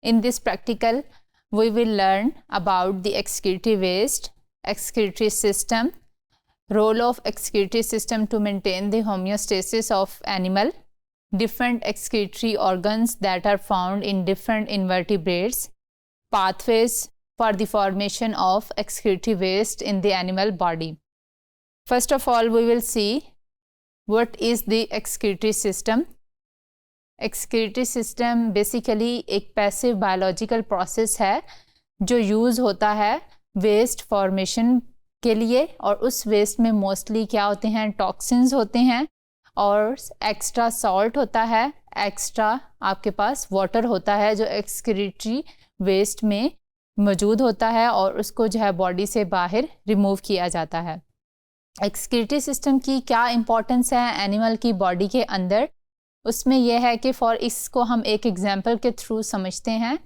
In this practical, we will learn about the excretory waste, excretory system, role of excretory system to maintain the homeostasis of animal, different excretory organs that are found in different invertebrates, pathways for the formation of excretory waste in the animal body. First of all, we will see what is the excretory system. Excretory system basically एक passive biological process है जो use होता है waste formation के लिए, और उस waste में मोस्टली क्या होते हैं, टॉक्सिन्स होते हैं और एक्स्ट्रा सॉल्ट होता है, एक्स्ट्रा आपके पास वाटर होता है जो एक्सक्रीटरी वेस्ट में मौजूद होता है और उसको जो है बॉडी से बाहर रिमूव किया जाता है। एक्सक्रीटरी सिस्टम की क्या इम्पोर्टेंस है एनिमल की बॉडी के अंदर, उसमें यह है कि इसको हम एक एग्जांपल के थ्रू समझते हैं।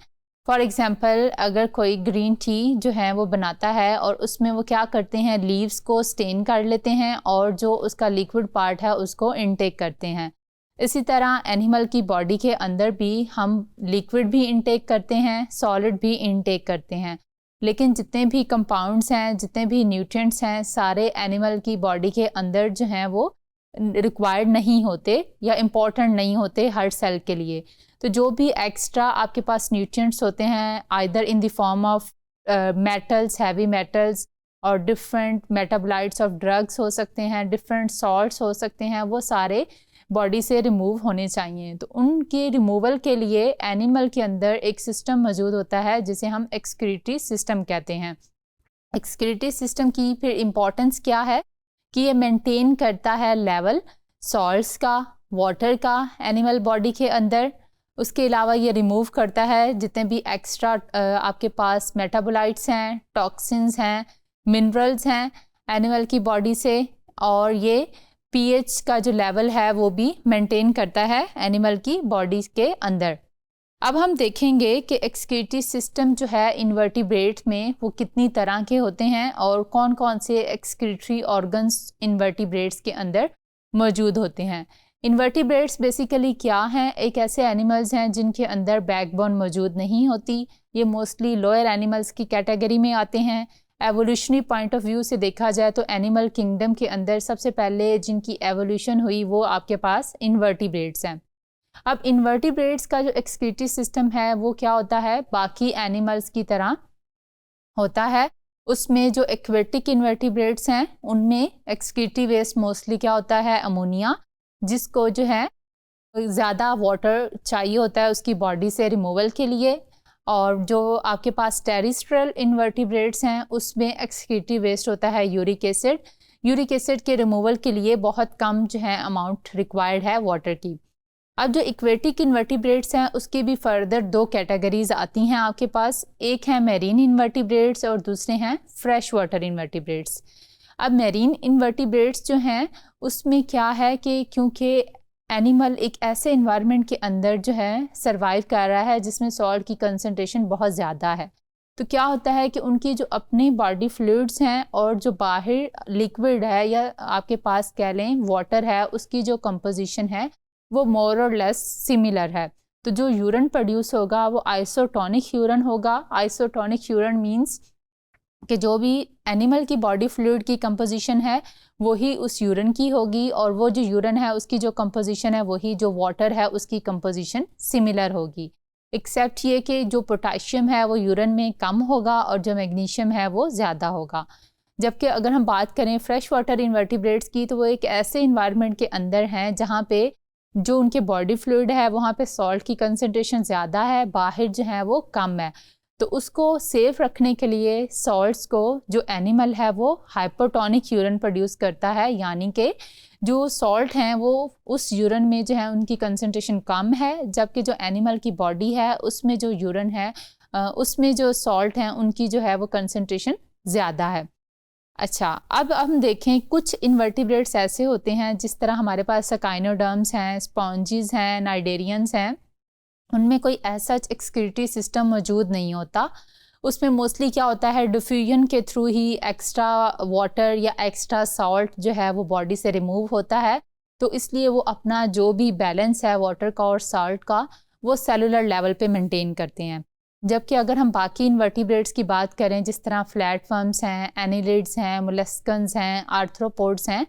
फॉर एग्जांपल, अगर कोई ग्रीन टी जो है वो बनाता है और उसमें वो क्या करते हैं, लीव्स को स्टेन कर लेते हैं और जो उसका लिक्विड पार्ट है उसको इनटेक करते हैं। इसी तरह एनिमल की बॉडी के अंदर भी हम लिक्विड भी इनटेक करते हैं, सॉलिड भी इनटेक करते हैं, लेकिन जितने भी कंपाउंड्स हैं, जितने भी न्यूट्रिएंट्स हैं, सारे एनिमल की बॉडी के अंदर जो हैं वो रिक्वायर्ड नहीं होते या इम्पॉर्टेंट नहीं होते हर सेल के लिए। तो जो भी एक्स्ट्रा आपके पास न्यूट्रिएंट्स होते हैं, either in the form of metals, heavy metals और डिफरेंट मेटाबोलाइट्स ऑफ ड्रग्स हो सकते हैं, डिफरेंट सॉल्ट्स हो सकते हैं, वो सारे बॉडी से रिमूव होने चाहिए। तो उनके रिमूवल के लिए एनिमल के अंदर एक सिस्टम मौजूद होता है जिसे हम एक्सक्रीटरी सिस्टम कहते हैं। एक्सक्रीटरी सिस्टम की फिर इम्पोर्टेंस क्या है कि ये मेंटेन करता है लेवल सॉल्ट्स का, वाटर का एनिमल बॉडी के अंदर। उसके अलावा ये रिमूव करता है जितने भी एक्स्ट्रा आपके पास मेटाबोलाइट्स हैं, टॉक्सिन्स हैं, मिनरल्स हैं एनिमल की बॉडी से, और ये पीएच का जो लेवल है वो भी मेंटेन करता है एनिमल की बॉडी के अंदर। अब हम देखेंगे कि एक्सक्रीटरी सिस्टम जो है इन्वर्टिब्रेट्स में वो कितनी तरह के होते हैं और कौन कौन से एक्सक्रीटरी ऑर्गन्स इन्वर्टिब्रेट्स के अंदर मौजूद होते हैं। इन्वर्टिब्रेट्स बेसिकली क्या हैं, एक ऐसे एनिमल्स हैं जिनके अंदर बैकबोन मौजूद नहीं होती। ये मोस्टली लोअर एनिमल्स की कैटेगरी में आते हैं। एवोल्यूशनरी पॉइंट ऑफ व्यू से देखा जाए तो एनिमल किंगडम के अंदर सबसे पहले जिनकी एवोल्यूशन हुई वो आपके पास इन्वर्टिब्रेट्स हैं। अब इन्वर्टिब्रेट्स का जो एक्सक्रीटरी सिस्टम है वो क्या होता है, बाकी एनिमल्स की तरह होता है। उसमें जो एक्वेटिक इन्वर्टिब्रेट्स हैं उनमें एक्सक्रीटरी वेस्ट मोस्टली क्या होता है, अमोनिया, जिसको जो है ज़्यादा वाटर चाहिए होता है उसकी बॉडी से रिमूवल के लिए। और जो आपके पास टेरेस्ट्रियल इन्वर्टिब्रेट्स हैं उसमें एक्सक्रीटरी वेस्ट होता है यूरिक एसिड। यूरिक एसिड के रिमूवल के लिए बहुत कम जो है अमाउंट रिक्वायर्ड है वाटर की। अब जो इक्वेटिक इन्वर्टिब्रेट्स हैं उसकी भी फर्दर दो कैटेगरीज आती हैं आपके पास, एक है मेरीन इन्वर्टिब्रेट्स और दूसरे हैं फ्रेश वाटर इन्वर्टिब्रेट्स। अब मेरीन इन्वर्टिब्रेट्स जो हैं उसमें क्या है कि क्योंकि एनिमल एक ऐसे इन्वायरमेंट के अंदर जो है सर्वाइव कर रहा है जिसमें सॉल्ट की कंसंट्रेशन बहुत ज़्यादा है, तो क्या होता है कि उनकी जो अपनी बॉडी फ्लूइड्स हैं और जो बाहर लिक्विड है या आपके पास कह लें वाटर है, उसकी जो कंपोजिशन है वो मोर और लेस सिमिलर है। तो जो यूरिन प्रोड्यूस होगा वो आइसोटोनिक यूरिन होगा। आइसोटोनिक यूरिन मींस कि जो भी एनिमल की बॉडी फ्लूइड की कंपोजिशन है वही उस यूरिन की होगी, और वो जो यूरिन है उसकी जो कंपोजिशन है वही जो वाटर है उसकी कंपोजिशन सिमिलर होगी, एक्सेप्ट ये कि जो पोटाशियम है वो यूरिन में कम होगा और जो मैग्नीशियम है वो ज़्यादा होगा। जबकि अगर हम बात करें फ्रेश वाटर इन्वर्टिब्रेट्स की तो वो एक ऐसे इन्वायरमेंट के अंदर हैं जहाँ पे जो उनके बॉडी फ्लूइड है वहाँ पे सॉल्ट की कंसंट्रेशन ज़्यादा है, बाहर जो है वो कम है। तो उसको सेफ रखने के लिए सॉल्ट्स को जो एनिमल है वो हाइपोटोनिक यूरिन प्रोड्यूस करता है, यानी कि जो सॉल्ट हैं वो उस यूरिन में जो है उनकी कंसंट्रेशन कम है, जबकि जो एनिमल की बॉडी है उसमें जो यूरिन है उसमें जो सॉल्ट हैं उनकी जो है वो कंसंट्रेशन ज़्यादा है। अच्छा, अब हम देखें कुछ इन्वर्टिब्रेट्स ऐसे होते हैं जिस तरह हमारे पास सकाइनोडर्म्स हैं, स्पॉन्जीज हैं, नाइडेरियंस हैं, उनमें कोई ऐसा एक्सक्रीटरी सिस्टम मौजूद नहीं होता। उसमें मोस्टली क्या होता है, डिफ्यूजन के थ्रू ही एक्स्ट्रा वाटर या एक्स्ट्रा सॉल्ट जो है वो बॉडी से रिमूव होता है, तो इसलिए वो अपना जो भी बैलेंस है वाटर का और सॉल्ट का वो सेलुलर लेवल पे मेंटेन करते हैं। जबकि अगर हम बाकी इन्वर्टिब्रेट्स की बात करें, जिस तरह फ्लैटवर्म्स हैं, एनिलिड्स हैं, मोलस्कन्स हैं, आर्थ्रोपोड्स हैं,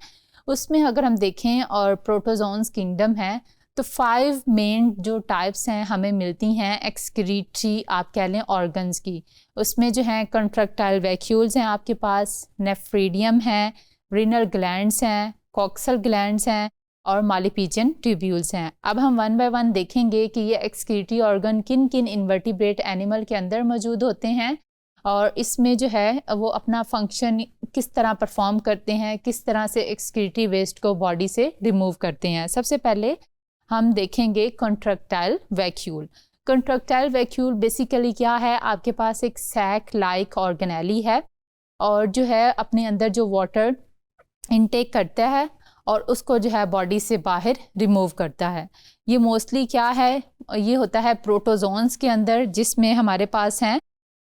उसमें अगर हम देखें और प्रोटोजोन्स किंगडम है, तो 5 मेन जो टाइप्स हैं हमें मिलती हैं एक्सक्रीटरी आप कह लें ऑर्गन्स की। उसमें जो हैं कंट्रक्टाइल वैक्यूल्स हैं आपके पास, नेफ्रीडियम है, रीनल ग्लैंड्स हैं, कॉक्सल ग्लैंड्स हैं और मालिपीजियन ट्यूब्यूल्स हैं। अब हम वन बाय वन देखेंगे कि ये एक्सक्रीटरी ऑर्गन किन किन इन्वर्टिब्रेट एनिमल के अंदर मौजूद होते हैं और इसमें जो है वो अपना फंक्शन किस तरह परफॉर्म करते हैं, किस तरह से एक्सक्रीटरी वेस्ट को बॉडी से रिमूव करते हैं। सबसे पहले हम देखेंगे contractile vacuole. Contractile vacuole basically क्या है, आपके पास एक सैक लाइक ऑर्गेनेली है और जो है अपने अंदर जो वाटर इनटेक करता है और उसको जो है बॉडी से बाहर रिमूव करता है। ये मोस्टली क्या है, ये होता है प्रोटोजोन्स के अंदर, जिसमें हमारे पास हैं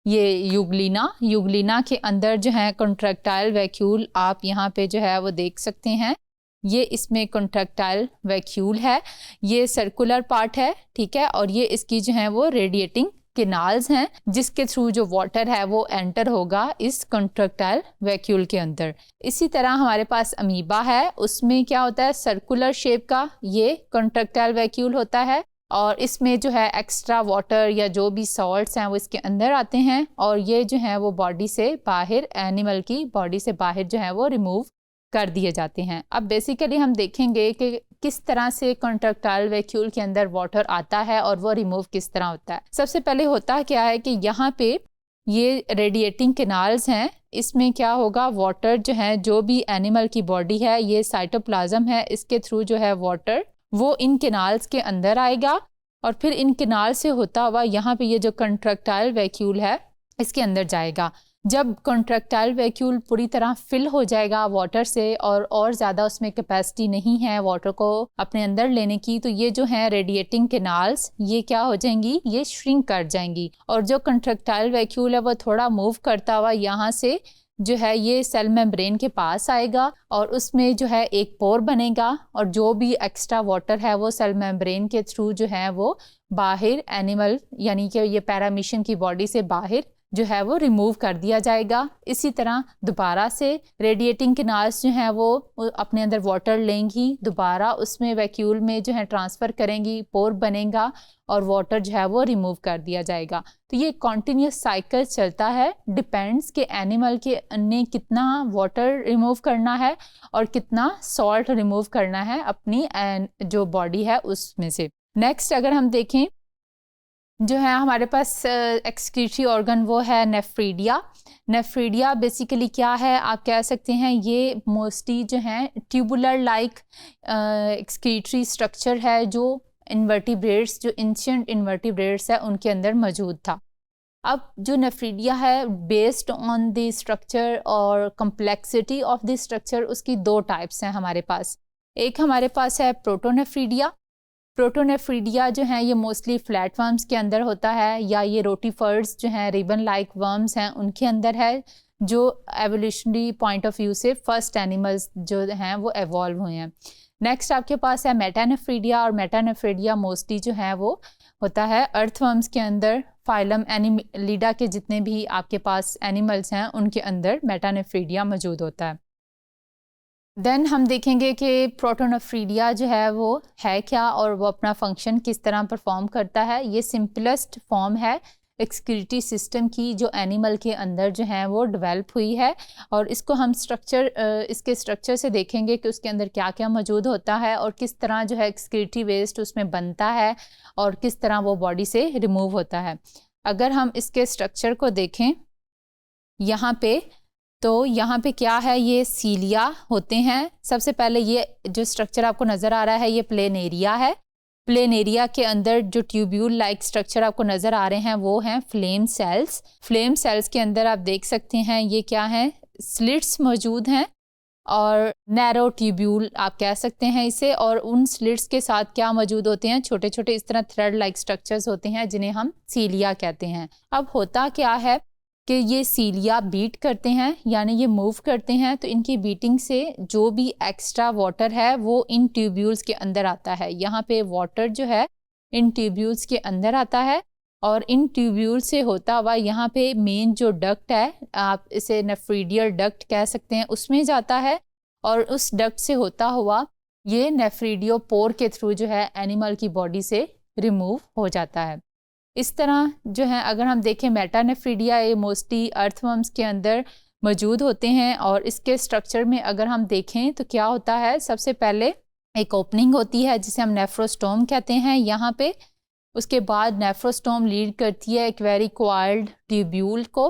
ये यूग्लिना के अंदर जो है कंट्रक्टाइल वैक्यूल आप यहाँ पे जो है वो देख सकते हैं। ये इसमें कंट्रक्टाइल वैक्यूल है, ये सर्कुलर पार्ट है, ठीक है, और ये इसकी जो है वो रेडिएटिंग केनाल्स हैं जिसके थ्रू जो वाटर है वो एंटर होगा इस कंट्रक्टाइल वैक्यूल के अंदर। इसी तरह हमारे पास अमीबा है, उसमें क्या होता है सर्कुलर शेप का ये कंट्रक्टाइल वैक्यूल होता है और इसमें जो है एक्स्ट्रा वाटर या जो भी सॉल्ट्स हैं वो इसके अंदर आते हैं और ये जो है वो बॉडी से बाहर, एनिमल की बॉडी से बाहर जो है वो रिमूव कर दिए जाते हैं। अब बेसिकली हम देखेंगे कि किस तरह से कंट्रक्टाइल वैक्यूल के अंदर वाटर आता है और वो रिमूव किस तरह होता है। सबसे पहले होता क्या है कि यहाँ पे ये रेडिएटिंग कैनाल्स हैं, इसमें क्या होगा वाटर जो है, जो भी एनिमल की बॉडी है, ये साइटोप्लाज्म है, इसके थ्रू जो है वाटर वो इन कैनाल्स के अंदर आएगा और फिर इन कैनाल से होता हुआ यहाँ पे ये जो कंट्रक्टाइल वैक्यूल है इसके अंदर जाएगा। जब कंट्रक्टाइल वैक्यूल पूरी तरह फिल हो जाएगा वाटर से और ज़्यादा उसमें कैपेसिटी नहीं है वाटर को अपने अंदर लेने की, तो ये जो है रेडिएटिंग कैनाल्स ये क्या हो जाएंगी, ये श्रिंक कर जाएंगी और जो कंट्रक्टाइल वैक्यूल है वो थोड़ा मूव करता हुआ यहाँ से जो है ये सेल मेम्ब्रेन के पास आएगा और उसमें जो है एक पोर बनेगा और जो भी एक्स्ट्रा वाटर है वो सेल मेम्ब्रेन के थ्रू जो है वो बाहर एनिमल यानी कि ये पैरामीशियन की बॉडी से बाहर जो है वो रिमूव कर दिया जाएगा। इसी तरह दोबारा से रेडिएटिंग कैनाल्स जो हैं वो अपने अंदर वाटर लेंगी, दोबारा उसमें वैक्यूल में जो है ट्रांसफ़र करेंगी, पोर बनेगा और वाटर जो है वो रिमूव कर दिया जाएगा। तो ये कॉन्टीन्यूस साइकिल चलता है, डिपेंड्स कि एनिमल के ने कितना वाटर रिमूव करना है और कितना सॉल्ट रिमूव करना है अपनी जो बॉडी है उसमें से। नेक्स्ट अगर हम देखें जो है हमारे पास एक्सक्रीटरी ऑर्गन वो है नेफ्रीडिया। नेफ्रीडिया बेसिकली क्या है, आप कह सकते हैं ये मोस्टली जो है ट्यूबुलर लाइक एक्सक्रीटरी स्ट्रक्चर है जो इन्वर्टिब्रेट्स, जो एंशिएंट इन्वर्टिब्रेट्स है उनके अंदर मौजूद था। अब जो नेफ्रीडिया है बेस्ड ऑन द स्ट्रक्चर और कम्प्लेक्सिटी ऑफ द स्ट्रक्चर, उसकी दो टाइप्स हैं हमारे पास। एक हमारे पास है प्रोटोनेफ्रीडिया। प्रोटोनेफ्रीडिया जो है ये मोस्टली फ्लैट वर्म्स के अंदर होता है या ये रोटीफर्ड्स जो हैं रिबन लाइक वर्म्स हैं उनके अंदर है, जो एवोल्यूशनरी पॉइंट ऑफ व्यू से फर्स्ट एनिमल्स जो हैं वो एवॉल्व हुए हैं। नेक्स्ट आपके पास है मेटानेफ्रीडिया और मेटानेफ्रीडिया मोस्टली जो है वो होता है अर्थवर्म्स के अंदर, फाइलम एनिमिलिडा के जितने भी आपके पास एनिमल्स हैं उनके अंदर मेटानेफ्रीडिया मौजूद होता है। देन हम देखेंगे कि प्रोटोनेफ्रीडिया जो है वो है क्या और वो अपना फंक्शन किस तरह परफॉर्म करता है। ये सिंपलेस्ट फॉर्म है एक्सक्रीटरी सिस्टम की जो एनिमल के अंदर जो है वो डेवलप हुई है और इसको हम इसके स्ट्रक्चर से देखेंगे कि उसके अंदर क्या क्या मौजूद होता है और किस तरह जो है एक्सक्रीटरी वेस्ट उसमें बनता है और किस तरह वो बॉडी से रिमूव होता है। अगर हम इसके स्ट्रक्चर को देखें यहाँ पे, तो यहाँ पे क्या है, ये सीलिया होते हैं। सबसे पहले ये जो स्ट्रक्चर आपको नज़र आ रहा है ये प्लेन एरिया है। प्लेन एरिया के अंदर जो ट्यूब्यूल लाइक स्ट्रक्चर आपको नज़र आ रहे हैं वो हैं फ्लेम सेल्स। फ्लेम सेल्स के अंदर आप देख सकते हैं ये क्या है, स्लिट्स मौजूद हैं और नैरो ट्यूब्यूल आप कह सकते हैं इसे, और उन स्लिट्स के साथ क्या मौजूद होते हैं, छोटे छोटे इस तरह थ्रेड लाइक स्ट्रक्चर्स होते हैं जिन्हें हम सीलिया कहते हैं। अब होता क्या है कि ये सीलिया बीट करते हैं यानी ये मूव करते हैं, तो इनकी बीटिंग से जो भी एक्स्ट्रा वाटर है वो इन ट्यूब्यूल्स के अंदर आता है। यहाँ पे वाटर जो है इन ट्यूब्यूल्स के अंदर आता है और इन ट्यूब्यूल से होता हुआ यहाँ पे मेन जो डक्ट है, आप इसे नेफ्रीडियल डक्ट कह सकते हैं, उसमें जाता है और उस डक्ट से होता हुआ ये नेफ्रीडियोपोर के थ्रू जो है एनिमल की बॉडी से रिमूव हो जाता है। इस तरह जो है अगर हम देखें मेटानेफ्रीडिया, ये मोस्टली अर्थवर्म्स के अंदर मौजूद होते हैं और इसके स्ट्रक्चर में अगर हम देखें तो क्या होता है, सबसे पहले एक ओपनिंग होती है जिसे हम नेफ्रोस्टोम कहते हैं यहाँ पे। उसके बाद नेफ्रोस्टोम लीड करती है एक वेरी क्वाइल्ड ट्यूब्यूल को।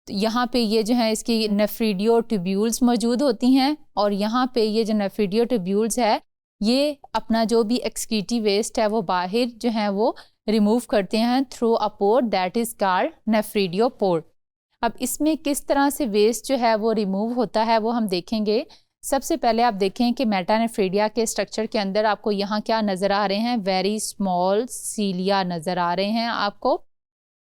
तो यहाँ पे ये जो है इसकी नेफ्रीडियो ट्यूब्यूल्स मौजूद होती हैं और यहाँ पे ये जो नेफ्रीडियो ट्यूब्यूल्स है ये अपना जो भी एक्सक्रीटिव वेस्ट है वो बाहर जो है वो रिमूव करते हैं through a pore that is called nephridiopore. अब इसमें किस तरह से वेस्ट जो है वो रिमूव होता है वो हम देखेंगे। सबसे पहले आप देखें कि मेटानेफ्रीडिया के स्ट्रक्चर के अंदर आपको यहाँ क्या नज़र आ रहे हैं, वेरी स्मॉल सीलिया नज़र आ रहे हैं आपको।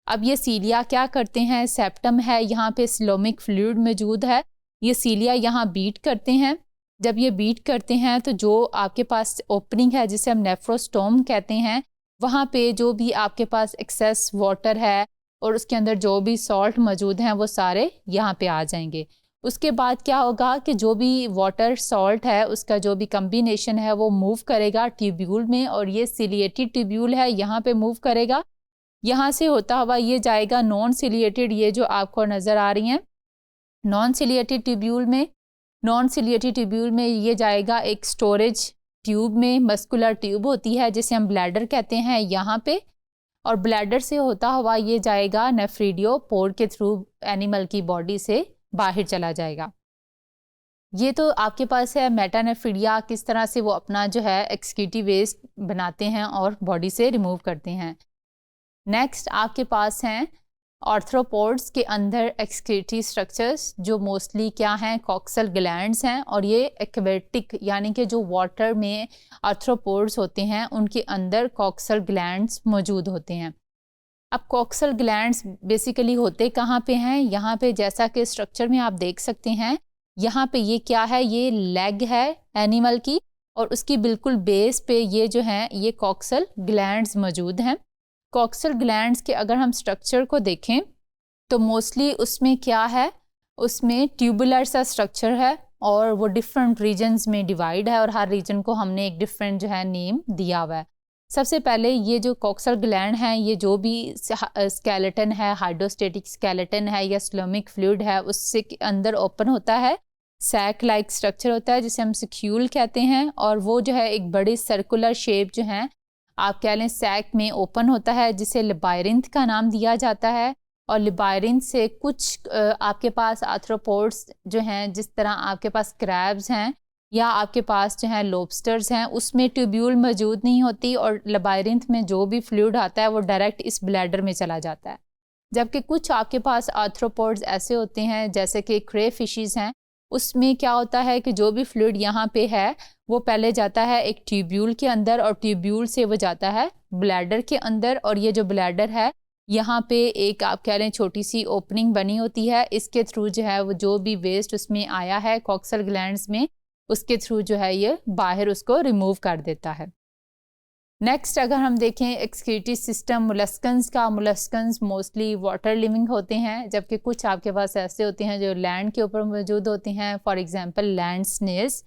अब ये सीलिया क्या करते हैं, सेप्टम है यहाँ पे, सिलोमिक फ्लूइड मौजूद है, ये सीलिया यहाँ बीट करते हैं। जब ये बीट करते हैं तो जो आपके पास ओपनिंग है जिसे हम नेफ्रोस्टोम कहते हैं, वहाँ पे जो भी आपके पास एक्सेस वाटर है और उसके अंदर जो भी सॉल्ट मौजूद हैं वो सारे यहाँ पे आ जाएंगे। उसके बाद क्या होगा कि जो भी वाटर सॉल्ट है उसका जो भी कम्बिनेशन है वो मूव करेगा ट्यूब्यूल में और ये सिलिएटेड ट्यूब्यूल है यहाँ पे मूव करेगा। यहाँ से होता हुआ ये जाएगा नॉन सिलिएटेड, ये जो आपको नज़र आ रही हैं नॉन सिलिएटेड ट्यूब्यूल में। नॉन सिलिएटेड ट्यूब्यूल में ये जाएगा एक स्टोरेज ट्यूब में, मस्कुलर ट्यूब होती है जिसे हम ब्लैडर कहते हैं यहाँ पे, और ब्लैडर से होता हुआ ये जाएगा नेफ्रीडियोपोर के थ्रू एनिमल की बॉडी से बाहर चला जाएगा। ये तो आपके पास है मेटानेफ्रीडिया, किस तरह से वो अपना जो है एक्सक्रीटिव वेस्ट बनाते हैं और बॉडी से रिमूव करते हैं। नेक्स्ट आपके पास हैं आर्थ्रोपोड्स के अंदर एक्सक्रीटरी स्ट्रक्चर्स जो मोस्टली क्या हैं, कॉक्सल ग्लैंड्स हैं और ये एक्वेटिक यानी कि जो वाटर में आर्थ्रोपोड्स होते हैं उनके अंदर कॉक्सल ग्लैंड्स मौजूद होते हैं। अब कॉक्सल ग्लैंड्स बेसिकली होते कहाँ पे हैं, यहाँ पे जैसा कि स्ट्रक्चर में आप देख सकते हैं, यहाँ पे ये क्या है, ये लेग है एनिमल की और उसकी बिल्कुल बेस पे ये जो है ये कॉक्सल ग्लैंड्स मौजूद हैं। कॉक्सल ग्लैंड्स के अगर हम स्ट्रक्चर को देखें तो मोस्टली उसमें क्या है, उसमें ट्यूबुलर सा स्ट्रक्चर है और वो डिफरेंट रीजन्स में डिवाइड है और हर रीजन को हमने एक डिफरेंट जो है नेम दिया हुआ है। सबसे पहले ये जो कॉक्सल ग्लैंड हैं ये जो भी स्केलेटन है, हाइड्रोस्टेटिक स्केलेटन है या स्लोमिक फ्लूइड है उससे अंदर ओपन होता है, सैक लाइक स्ट्रक्चर होता है जिसे हम सिक्यूल कहते हैं और वो जो है एक बड़ी सर्कुलर शेप जो है आप कह लें सैक में ओपन होता है जिसे लिबायरिंथ का नाम दिया जाता है। और लिबायरिंथ से कुछ आपके पास आर्थ्रोपोड्स जो हैं, जिस तरह आपके पास क्रैब्स हैं या आपके पास जो है लॉबस्टर्स हैं, उसमें ट्यूब्यूल मौजूद नहीं होती और लिबायरिंथ में जो भी फ्लूइड आता है वो डायरेक्ट इस ब्लैडर में चला जाता है। जबकि कुछ आपके पास आर्थ्रोपोड्स ऐसे होते हैं जैसे कि क्रे फिशेस हैं, उसमें क्या होता है कि जो भी फ्लूइड यहाँ पे है वो पहले जाता है एक ट्यूब्यूल के अंदर और ट्यूब्यूल से वो जाता है ब्लैडर के अंदर और ये जो ब्लैडर है यहाँ पे एक आप कह लें छोटी सी ओपनिंग बनी होती है, इसके थ्रू जो है वो जो भी वेस्ट उसमें आया है कॉक्सल ग्लैंड्स में उसके थ्रू जो है ये बाहर उसको रिमूव कर देता है। नेक्स्ट अगर हम देखें एक्सक्रीटरी सिस्टम मुलस्कन्स का, मुलस्कन्स मोस्टली वाटर लिविंग होते हैं जबकि कुछ आपके पास ऐसे होते हैं जो लैंड के ऊपर मौजूद होते हैं, फॉर एग्जांपल लैंड स्नेल्स।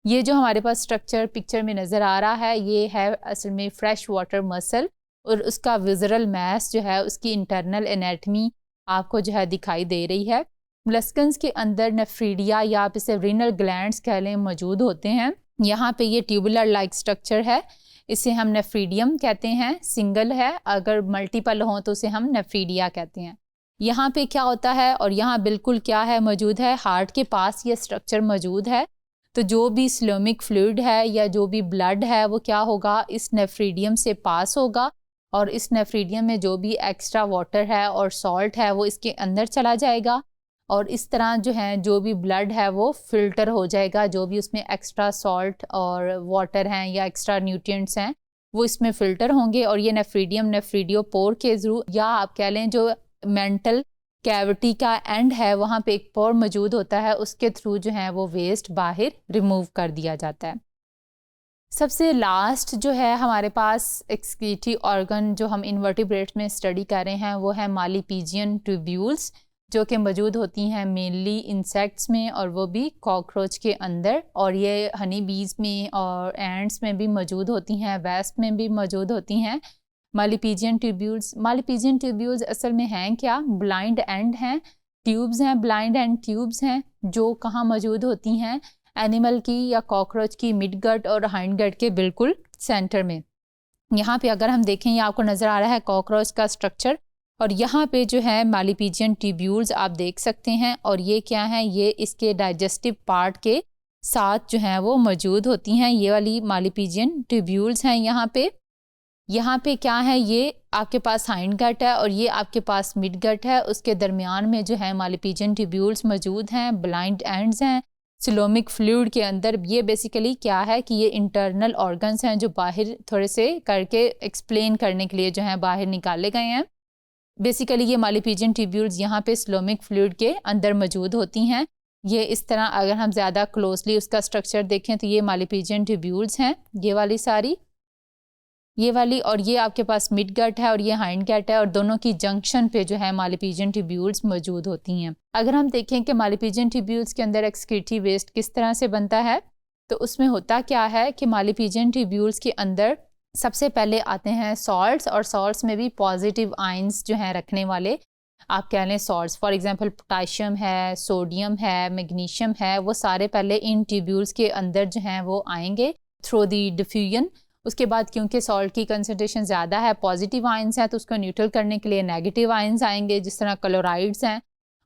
ये जो हमारे पास स्ट्रक्चर पिक्चर में नज़र आ रहा है ये है असल में फ्रेश वाटर मसल और उसका विजरल मैस जो है उसकी इंटरनल एनाटमी आपको जो है दिखाई दे रही है। मुलस्कन्स के अंदर नेफ्रीडिया या आप इसे रीनल ग्लैंड्स कह लें मौजूद होते हैं। यहाँ पे ये ट्यूबुलर लाइक स्ट्रक्चर है, इसे हम नेफ्रीडियम कहते हैं, सिंगल है, अगर मल्टीपल हो तो उसे हम नेफ्रीडिया कहते हैं। यहाँ पे क्या होता है और यहाँ बिल्कुल क्या है मौजूद है, हार्ट के पास ये स्ट्रक्चर मौजूद है। तो जो भी स्लोमिक फ्लूइड है या जो भी ब्लड है वो क्या होगा इस नेफ्रीडियम से पास होगा और इस नेफ्रीडियम में जो भी एक्स्ट्रा वाटर है और सॉल्ट है वो इसके अंदर चला जाएगा और इस तरह जो है जो भी ब्लड है वो फिल्टर हो जाएगा, जो भी उसमें एक्स्ट्रा सॉल्ट और वाटर हैं या एक्स्ट्रा न्यूट्रिएंट्स हैं वो इसमें फ़िल्टर होंगे और ये नेफ्रीडियम नेफ्रीडियोपोर के थ्रू या आप कह लें जो मेंटल कैविटी का एंड है वहाँ पे एक पोर मौजूद होता है उसके थ्रू जो है वो वेस्ट बाहर रिमूव कर दिया जाता है। सबसे लास्ट जो है हमारे पास एक्सक्रीटरी ऑर्गन जो हम इन्वर्टिब्रेट्स में स्टडी कर रहे हैं वो है मालिपीजियन ट्यूब्यूल्स, जो कि मौजूद होती हैं मेनली इंसेक्ट्स में और वो भी कॉकरोच के अंदर, और ये हनी बीज में और एंड्स में भी मौजूद होती हैं, वेस्प में भी मौजूद होती हैं मालिपीजियन ट्यूब्यूल्स। मालिपीजियन ट्यूब्यूल्स असल में हैं क्या? ब्लाइंड एंड हैं, ट्यूब्स हैं, ब्लाइंड एंड ट्यूब्स हैं, जो कहाँ मौजूद होती हैं? एनिमल की या कॉकरोच की मिड गट और हाइंड गट के बिल्कुल सेंटर में। यहाँ पे अगर हम देखें, ये आपको नज़र आ रहा है कॉकरोच का स्ट्रक्चर, और यहाँ पे जो है मालिपीजियन ट्यूब्यूल्स आप देख सकते हैं, और ये क्या है? ये इसके डाइजेस्टिव पार्ट के साथ जो है वो मौजूद होती हैं। ये वाली मालिपीजियन ट्यूब्यूल्स हैं यहाँ पे क्या है? ये आपके पास हाइंड गट है और ये आपके पास मिड गट है, उसके दरमियान में जो है मालिपीजियन ट्यूब्यूल्स मौजूद हैं, ब्लाइंड एंड्स हैं सिलोमिक फ्लूइड के अंदर। ये बेसिकली क्या है कि ये इंटरनल ऑर्गन्स हैं जो बाहर थोड़े से करके एक्सप्लेन करने के लिए जो है बाहर निकाले गए हैं। बेसिकली ये मालिपीजियन ट्यूब्यूल्स यहाँ पे सिलोमिक फ्लूइड के अंदर मौजूद होती हैं। ये इस तरह अगर हम ज़्यादा क्लोजली उसका स्ट्रक्चर देखें तो ये मालिपीजियन ट्यूब्यूल्स हैं, ये वाली सारी, ये वाली, और ये आपके पास मिड गट है और ये हाइंड गट है, और दोनों की जंक्शन पे जो है मालिपीजियन ट्यूब्यूल्स मौजूद होती हैं। अगर हम देखें कि मालिपीजियन ट्यूब्यूल्स के अंदर एक्सक्रीटरी वेस्ट किस तरह से बनता है, तो उसमें होता क्या है कि मालिपीजियन ट्यूब्यूल्स के अंदर सबसे पहले आते हैं सॉल्ट्स, और सॉल्ट्स में भी पॉजिटिव आयंस जो हैं रखने वाले आप कह लें सॉल्ट्स, फॉर एग्जांपल पोटाशियम है, सोडियम है, मैग्नीशियम है, वो सारे पहले इन ट्यूब्यूल्स के अंदर जो हैं वो आएंगे थ्रू दी डिफ्यूजन। उसके बाद क्योंकि सॉल्ट की कंसनट्रेशन ज़्यादा है, पॉजिटिव आयंस हैं, तो उसको न्यूट्रल करने के लिए नेगेटिव आयंस आएंगे, जिस तरह क्लोराइड्स हैं।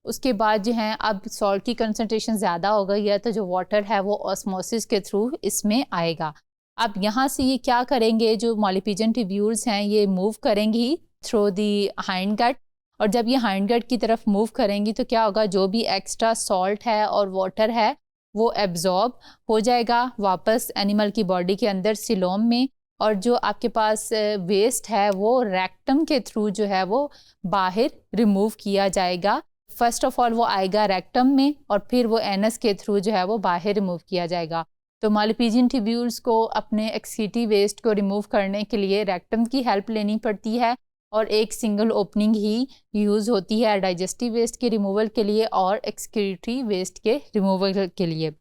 उसके बाद जो है अब सॉल्ट की कंसनट्रेशन ज़्यादा हो गई है तो जो वाटर है वो ऑस्मोसिस के थ्रू इसमें आएगा। अब यहाँ से ये क्या करेंगे, जो मालिपीजियन ट्यूब्यूल्स हैं ये मूव करेंगी थ्रू दी हाइंड गट, और जब ये हाइंड गट की तरफ मूव करेंगी तो क्या होगा, जो भी एक्स्ट्रा सॉल्ट है और वाटर है वो एब्जॉर्ब हो जाएगा वापस एनिमल की बॉडी के अंदर सिलोम में, और जो आपके पास वेस्ट है वो रेक्टम के थ्रू जो है वो बाहर रिमूव किया जाएगा। फर्स्ट ऑफ ऑल वो आएगा रेक्टम में और फिर वो एनस के थ्रू जो है वो बाहर रिमूव किया जाएगा। तो मालिपीजियन ट्यूब्यूल्स को अपने एक्सक्रीटरी वेस्ट को रिमूव करने के लिए रेक्टम की हेल्प लेनी पड़ती है, और एक सिंगल ओपनिंग ही यूज़ होती है डाइजेस्टिव वेस्ट के रिमूवल के लिए और एक्सक्रीटरी वेस्ट के रिमूवल के लिए।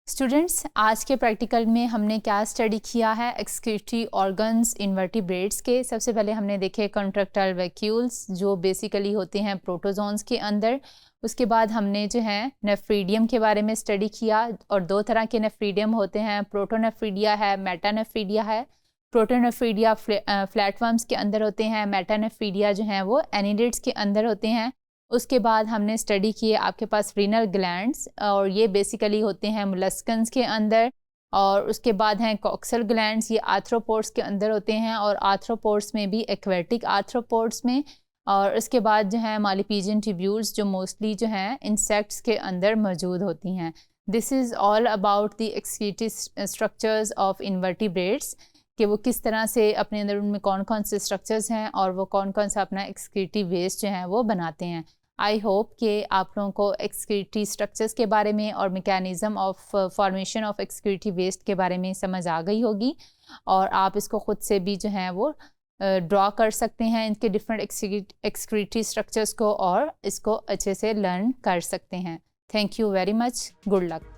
स्टूडेंट्स, आज के प्रैक्टिकल में हमने क्या स्टडी किया है एक्सक्रीटरी ऑर्गन्स इन्वर्टिब्रेट्स के। सबसे पहले हमने देखे कॉन्ट्रैक्टाइल वैक्यूल्स जो बेसिकली होते हैं प्रोटोजोन्स के अंदर। उसके बाद हमने जो है नेफ्रीडियम के बारे में स्टडी किया, और दो तरह के नेफ्रीडियम होते हैं, प्रोटोनेफ्रीडिया है, मेटानेफ्रीडिया है। प्रोटोनेफ्रीडिया फ्लैटवर्म्स के अंदर होते हैं, मेटानेफ्रीडिया जो हैं वो एनिडिड्स के अंदर होते हैं। उसके बाद हमने स्टडी किए आपके पास रीनल ग्लैंड्स, और ये बेसिकली होते हैं मोलस्कन्स के अंदर। और उसके बाद हैं कॉक्सल ग्लैंड्स, ये आर्थ्रोपोड्स के अंदर होते हैं, और आर्थ्रोपोड्स में भी एक्वेटिक आर्थ्रोपोड्स में। और उसके बाद जो है मालिपीजियन ट्यूब्यूल्स जो मोस्टली जो हैं इंसेक्ट्स के अंदर मौजूद होती हैं। This is all about the excretory structures of invertebrates, कि वो किस तरह से अपने अंदर उनमें कौन कौन से स्ट्रक्चर्स हैं और वो कौन कौन सा अपना एक्सक्रीटरी वेस्ट जो है वो बनाते हैं। आई होप कि आप लोगों को एक्सक्रीटरी स्ट्रक्चर्स के बारे में और mechanism of formation of excretory waste के बारे में समझ आ गई होगी, और आप इसको ख़ुद से भी जो है वो ड्रॉ कर सकते हैं इनके डिफरेंट एक्सक्रीटरी स्ट्रक्चर्स को, और इसको अच्छे से लर्न कर सकते हैं। Thank you very much, good luck.